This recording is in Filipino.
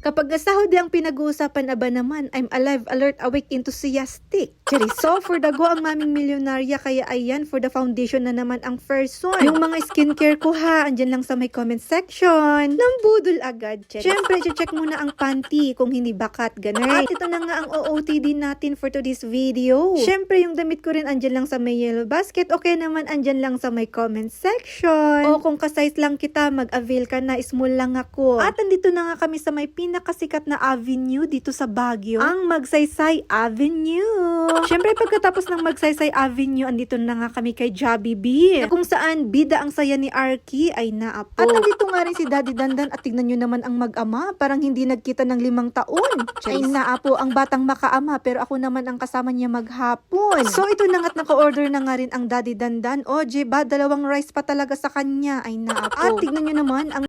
Kapag sahod ang pinag-uusapan aba naman, I'm alive, alert, awake, enthusiastic. So, for the go ang maming milyonarya, kaya ayan, for the foundation na naman ang first one. Yung mga skincare ko ha, andyan lang sa may comment section. Nambudol agad, Charis. Siyempre, check muna ang panty kung hindi bakat, ganun. At ito na nga ang OOTD natin for today's video. Siyempre, yung damit ko rin andyan lang sa may yellow basket, okay naman andyan lang sa may comment section. O kung ka-size lang kita, mag-avail ka na, small lang ako. At andito na nga kami sa may pinakasikat na avenue dito sa Baguio, ang Magsaysay Avenue. Siyempre, pagkatapos ng Magsaysay Avenue, andito na nga kami kay Jollibee, na kung saan bida ang saya ni Arky ay naapo. At andito nga rin si Daddy Dandan at tignan nyo naman ang mag-ama, parang hindi nagkita ng 5 taon. Ay naapo ang batang makaama, pero ako naman ang kasama niya maghapon. So ito na nga't naka-order na nga rin ang Daddy Dandan. O, ba, 2 rice pa talaga sa kanya. Ay naapo. At tignan nyo naman ang